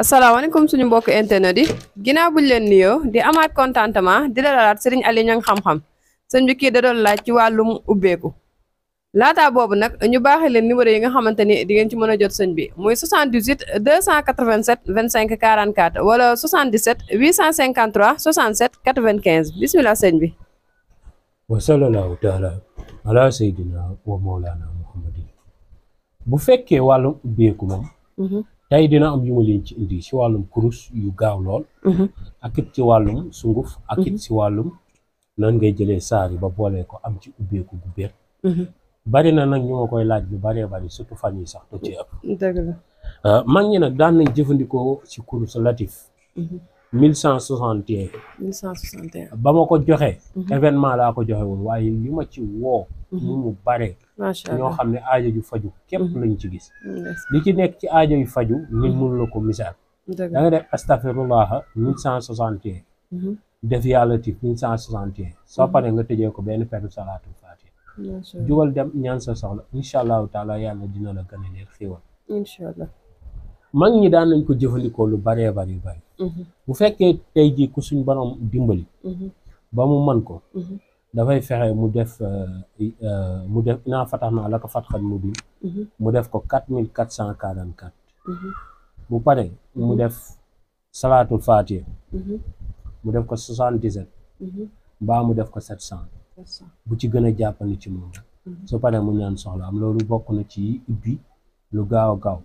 asalaamaaleykum suñu mbokk internet yi ginnaaw buñ leen nuyoo di amaat contentement di dalalaat sëriñ Aliou Niang xam-xam sëñ bi kii da doon laaj ci wàllum ubbeeku laataa boobu nag ñu baaxee leen numéro yi nga xamante ni di ngeen ci mën a jot sëñ bi muy 78 287 25 44 wala 77 853 67 95 bisimilah sëñ bi. wa sallallahu taala ala sayyidina wa mawlana muhammadin bu fekkee wàllum ubbeeku moom tey dina am yu ma leen ci indi ci wàllum kurus yu gaaw lool ak it ci wàllum sunguf ak it ci wàllum nan ngay jëlee saar yi ba boolee ko am ci ubbeeku gu bér bari na nag ñu ma koy laaj lu baree bari surtout fan yi sax da ci ëpp dëgg la mag ñi nag daan nañ jëfandikoo ci kurus latif 1161 1161 ba ma ko joxee événement laa ko joxe woon waaye li ma ci woo mu bare macha allah ñoo xam ne aajo yu faju képp lañ ci gis li ci nekk ci aajo yu faju nit mun la ko misaal da nga def astafirullah 1161 def yàlla tif 1161 soo paree nga tëjee ko benn peru salaatul fatiha jugal dem ñaan sa soxla incha allahu taala yàlla dina la gën a leer xéewal incha allah mag ñi daan nañ ko jëfandikoo lu baree bari bu fekkee tey jii ku suñ borom dimbali ba mu mën ko dafay fexe mu def inaa fatax naa la ko fatxan mu bi mu def ko 4444 bu pare mu def salaatul fatiha mu def ko 77 mbaa mu def ko 700 bu ci gën a jàppandi ci moom su pare mu ñaan soxla am loolu bokk na ci ubbi lu gaaw a gaaw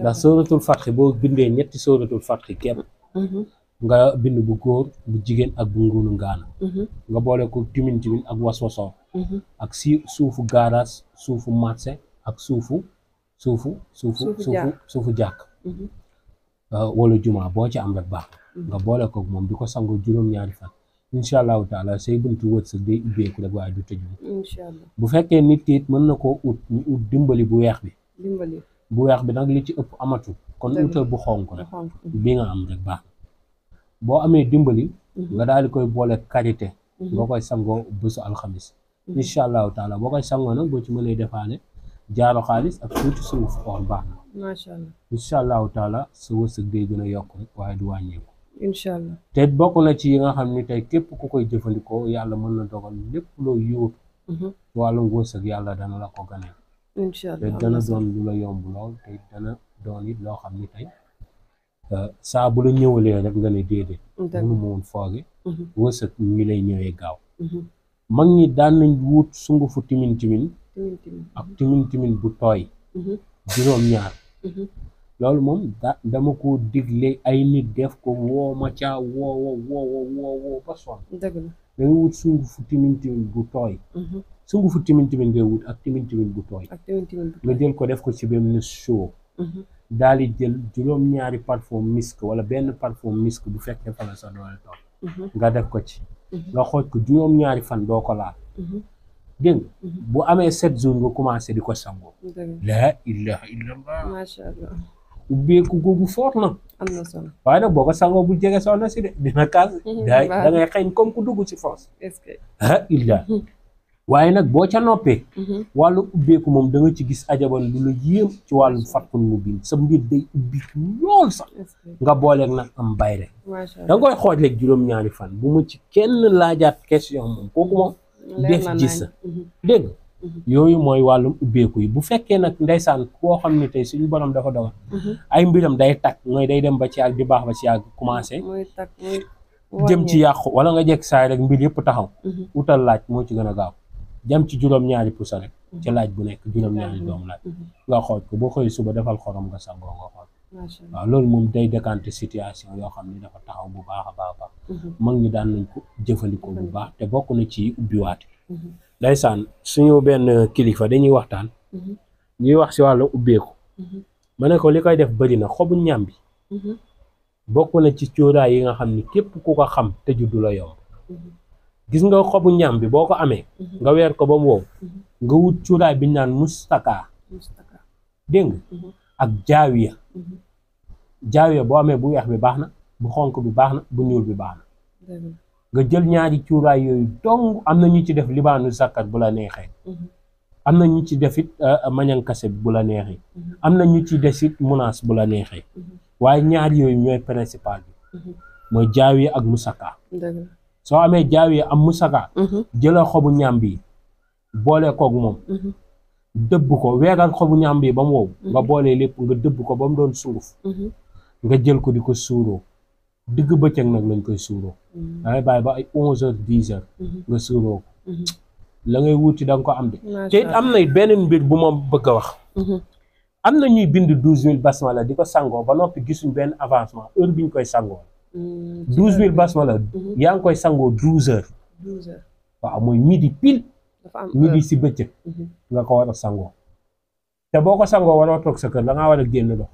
ndax sóoratul fatxi boo bindee ñetti sóoratul fatxi képp nga bind bu góor bu jigéen ak bu ngunu ngaana nga boole ko timin ak waswasoor ak si suufu gaaraas suufu marché ak suufu jàkk wala jumaa boo ci am rek baax nga boole ko moom di ko sangoo juróom-ñaari fan incha allahu taala say buntu wërsëg day ubbeeku rek waaye du tëju bu fekkee nit ki it mën na koo ut ñu ut dimbali bu weex bi bu weex bi nag li ci ëpp amatul kon utal bu xonk rek bi nga am rek baax boo amee dimbali nga daal di koy boole karité nga koy sangoo bésu alxamis incha allahu taala boo koy sangoo nag boo ci mënee defaale jaaro xaalis ak tuuti sunguf or baax na macha allah incha allahu taala sa wërsëg day gën a yokk rek waaye du wàññeeku incha allah te bokk na ci yi nga xam ni tey képp ku koy jëfandikoo yàlla mën na dogal lépp loo yóotu wàllum wërsëg yàlla dana la ko ganee incha allah te dana doon lu la yomb lool te dana doon it loo xam ni tey saa bu la ñëwalee rek nga ne déedéet mënu ma woon fooge wërsëg mi lay ñëwee gaaw mag ñi daan nañ wut sungufu timin ak timin bu tooy juróom-ñaar loolu moom dama ko digle ay nit def ko woo ma caa woo ba sonn da nga wut sungufu timin bu tooy sungufu timin ngay wut ak timin bu tooy nga jël ko def ko ci benn show daal di jël juróom-ñaari parfum misk wala benn parfum misk bu fekkee fa la sa doole toog nga def ko ci nga xooj ko juróom-ñaari fan doo ko laal dégg bu amee 7 jours nga commencé di ko sangoo laa ilaha illallah macha allah ubbeeku googu foot na am na solo waaye nag boo ko sangoo bu jege soxna si de dina kaas da ngay xëy comme ku dugg ci force est-ce que illa waaye nag boo ca noppee wàllu ubbeeku moom da nga ci gis ajaban lu la yéem ci wàllu fatkun mu biin sa mbir day ubbi lool sax nga booleeg nag am bayre da nga koy xooj rek juróom-ñaari fan bu ma ci kenn laajaat question moom kooku moom def gis sa dégg yooyu mooy wàllum ubbeeku yi bu fekkee nag ndeysaan koo xam ne tey suñu borom dafa dogal ay mbiram day takk mooy day dem ba ci yàgg di baax ba ci yàgg commencé jëm ci yàqu wala nga jekk saay rek mbir yëpp taxaw utal laaj moo ci gën a gaaw jëm ci juróom-ñaari pusa rek ci laaj bu nekk juróom-ñaari doomu laaj nga xooj ko boo xëy suba defal xorom nga sangoo nga xooj waaw loolu moom day décanter situation yoo xam ne dafa taxaw bu baax a baax mag ñi daan nañ ko jëfandikoo bu baax te bokk na ci ubbiwaate ndeysaan suñu benn kilifa dañuy waxtaan ñuy wax si wàllu ubbeeku ma ne ko li koy def bëri na xobu ñàmbi bokk na ci cuuraay yi nga xam ni képp ku ko xam te juddu la yomb gis nga xobu ñàmbi boo ko amee nga weer ko ba mu wow nga wut cuuraay bi ñu naan mustaka dégg nga ak jaawiya boo amee bu weex bi baax na bu xonk bi baax na bu ñuul bi baax na nga jël ñaari cuuraay yooyu dong am na ñu ci def libaanu zakkat bu la neexee am na ñu ci defit mañankase bu la neexee am na ñu ci desit munaas bu la neexee waaye ñaar yooyu ñooy principal bi mooy jaawiye ak musaka soo amee jaawiye am musaka jëlal xobu ñàmb yi boole koog moom dëbb ko weegal xobu ñàmb yi ba mu wow nga boolee lépp nga dëbb ko ba mu doon sunguf nga jël ko di ko suuroo digg bëccëg nag lañ koy suuroo dangay bàyyi ba ay 11h 10h nga suuroo ko la ngay wuti da nga ko am de te am na beneen mbir bu ma bëgg a wax am na ñuy bind 12000 basmala di ko sangoo ba noppi gisuñ benn avancement heure bi ñu koy sangoo 12000 basmala yaa ngi koy sangoo 12h waaw mooy midi pile midi si bëccëg nga ko war a sangoo te boo ko sangoo waroo toog sa kër da ngaa war a génn dox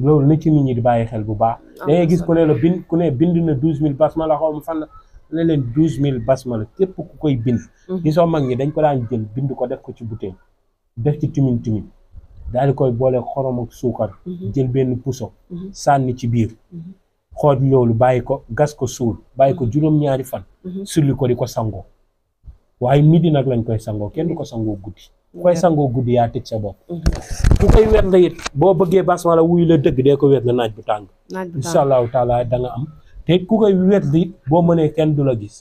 loolu na ci nit ñi di bàyyi xel bu baax da ngay gis ku ne la bind na 12000 basmala xaw ma fan la ne leen 12000 basmala képp ku koy bind gisoo mag ñi dañ ko daan jël bind ko def ko ci bouteille def ci timin daal di koy boole xorom ak suukar jël benn puso sànni ci biir xooj loolu bàyyi ko gas ko suul bàyyi ko juróom-ñaari fan sulli ko di ko sangoo waaye midi nag lañ koy sangoo kenn du ko sangoo guddi ku koy sangoo guddi yaa tëj sa bopp ku koy wér la it boo bëggee basmala wuy la dëgg dee ko wér la naaj bu tàng insha allahu taala da nga am te ku koy wér it boo mënee kenn du la gis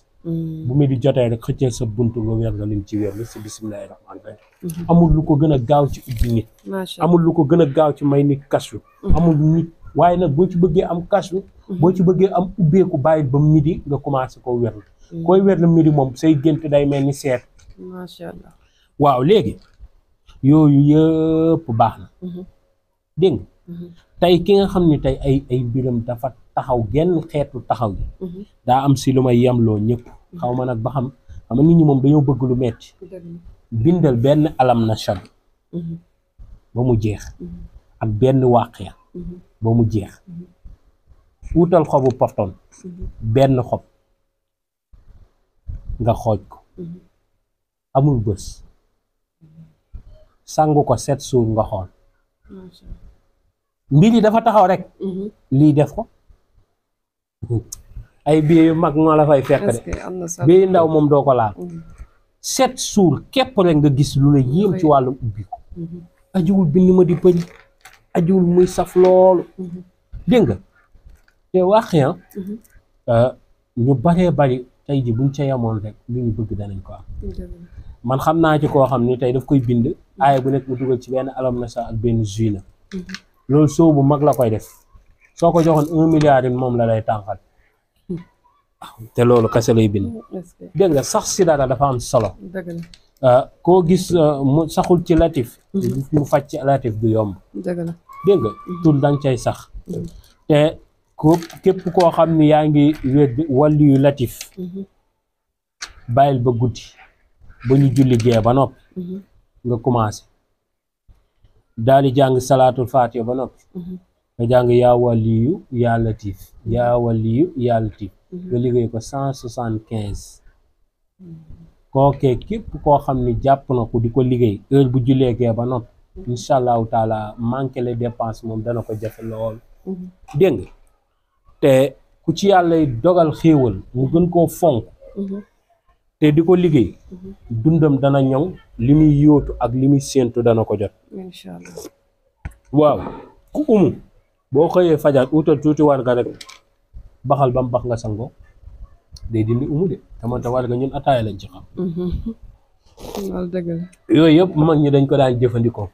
bu mi di jotee rek xëccee sa buntu nga wér nga lim ci wér la si bismillahi rahmaani rahim amul lu ko gën a gaaw ci ubbi nit amul lu ko gën a gaaw ci may nit kasfu amul nit waaye nag boo ci bëggee am kasfu boo ci bëggee am ubbeeku bàyyil ba midi nga commencé ko wér la koy wér la midi moom say gént day mel ni seet macha allah waaw léegi yooyu yëpp baax na dégg nga tey ki nga xam ne tey ay mbiram dafa taxaw genn xeetu taxaw yi daa am si lu may yemloo ñëpp xaw ma nag ba xam nit ñi moom dañoo bëgg lu metti bindal benn alam nashad ba mu jeex ak benn waaqiya ba mu jeex wuutal xobu pofton benn xob nga xooj ko amul bës sangu ko 7 jours nga xool mbir yi dafa taxaw rek lii def ko ay biir yu mag moo la fay fekk de biir ndaw moom doo ko laal 7 jours képp rek nga gis lu la yéem ci wàllum ubbi ko ajiwul bind ma di përi ajiwul muy saf loolu dégg nga te waxee ñu baree bari tey ji buñ ca yemoon rek li ñu bëgg danañ ko am man xam naa ci koo xam ni tey daf koy bind aaya bu nekk mu dugal ci benn alam na sa ak benn juina loolu soo bu mag la koy def soo ko joxoon 1 milliard moom la lay tànqal te loolu kese lay bind dégg nga sax si dara dafa am solo koo gis mu saxul ci latif mu faj ci latif du yomb dégg nga tur danga cay sax te képp koo xam ni yaa ngi wedd wàllu yu latif bàyyil ba guddi ba ñu julli gee ba noppi nga commencé daal di jàng salaatul faatiha ba noppi nga jàng yaa waliyu yaa latif yaa waliyu yaa latif nga liggéey ko 175 kookee képp koo xam ni jàpp na ko di ko liggéey heure bu jullee gee ba noppi incha allahu taala manqué les dépenses moom dana ko jafe lool dégg nga te ku ci yàlla dogal xéewal mu gën koo fonk te di ko liggéey dundam dana ñoŋ li muy yóotu ak li muy séentu dana ko jot incha allah waaw ku umu boo xëyee fajar utal tuuti war nga rek baxal ba mu bax nga sangoo day dindi umu de tamante war nga ñun ataaya lañ ci xam loolu dëgg la yooyu yëpp mag ñi dañ ko daan jëfandikoo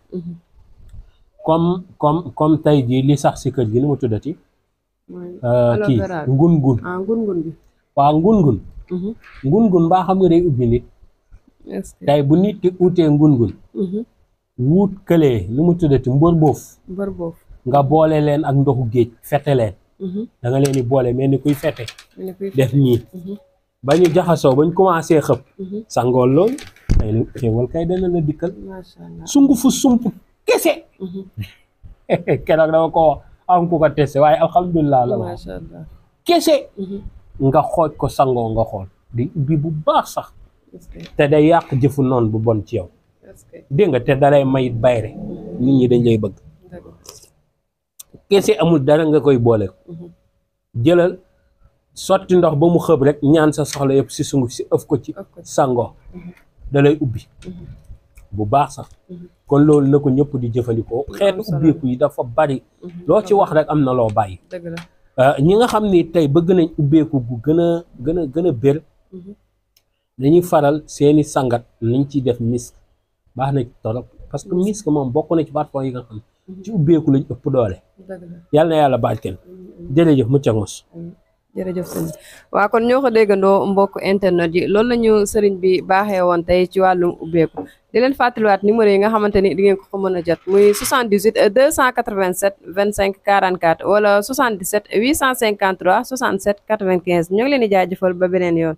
comme tey jii li sax si kër gi ni mu tuddati kii ngun-ngun ngun-ngun bi waaw ngun-ngun ngun-ngun mbaa xam nga day ubbi nit tey bu nit ki utee ngun-ngun wuut këlee ni mu tuddati mbër boof nga boole leen ak ndoxu géej fete leen da nga leen di boole mel ni kuy fete def nii ba ñu jaxasoo bañ commencé xëpp sangool loolu ay xéewal kay dana la dikkal sungu fu sump kese keroog dama ko wax am ku ko testé waaye alhamdulilah la wax kese nga xooj ko sangoo nga xool di ubbi bu baax sax te day yàq jëfu noonu bu bon ci yow dégg nga te dalay mayit bayre nit ñi dañ lay bëgg kese amul dara nga koy boole jëlal sotti ndox ba mu xëb rek ñaan sa soxla yëpp si sunguf si ëf ko ci sangoo da lay ubbi bu baax sax kon loolu na ko ñëpp di jëfandikoo xeetu ubbeeku yi dafa bari loo ci wax rek am na loo bàyyi dëgg la ñi nga xam ni tey bëgg nañ ubbeeku gu gën a bér dañuy faral seeni sangat nañ ciy def misk baax na ci torop parce que misk moom bokk na ci parfum yi nga xam ci ubbeeku lañ ëpp doole dëgg la yàlla na yàlla barkeel jërëjëf mucc ak mos jërëjëf sëñ waaw kon ñoo ko déggandoo mbokk internet yi loolu la ñu sëriñ bi baaxee woon tey ci wàllum ubbeeku di leen fàttaliwaat numéro yi nga xamante ni di ngeen ko mën a jot muy 78 287 25 44 wala 77 853 67 95 ñoo ngi leen di jaajëfal ba beneen yoon